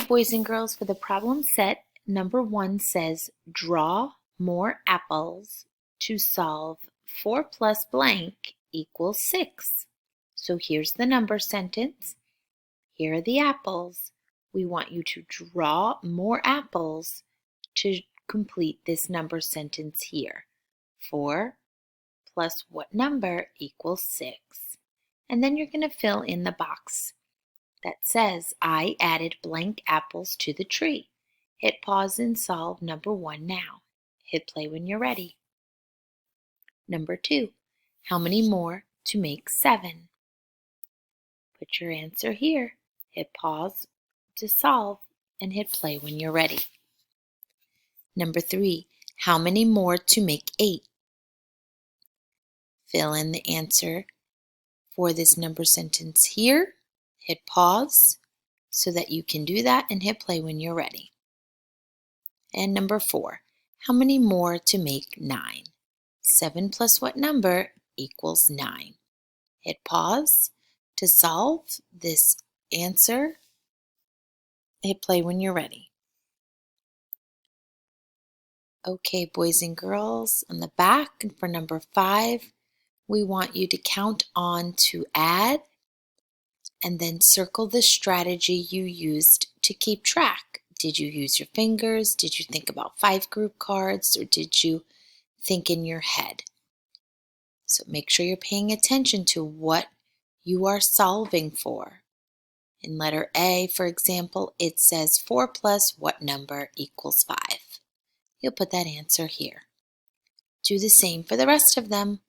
boys and girls, for the problem set, number 1 says, draw more apples to solve 4 plus blank equals 6. So here's the number sentence. Here are the apples. We want you to draw more apples to complete this number sentence here. 4 plus what number equals 6. And then you're going to fill in the box that says, I added blank apples to the tree. Hit pause and solve number 1 now. Hit play when you're ready. Number 2, how many more to make 7? Put your answer here. Hit pause to solve and hit play when you're ready. Number 3, how many more to make 8? Fill in the answer for this number sentence here. Hit pause so that you can do that and hit play when you're ready. And number 4, how many more to make 9? 7 plus what number equals 9? Hit pause to solve this answer. Hit play when you're ready. Okay, boys and girls, on the back for number 5, we want you to count on to add and then circle the strategy you used to keep track. Did you use your fingers? Did you think about 5 group cards? Or did you think in your head? So make sure you're paying attention to what you are solving for. In letter A, for example, it says 4 plus what number equals 5? You'll put that answer here. Do the same for the rest of them.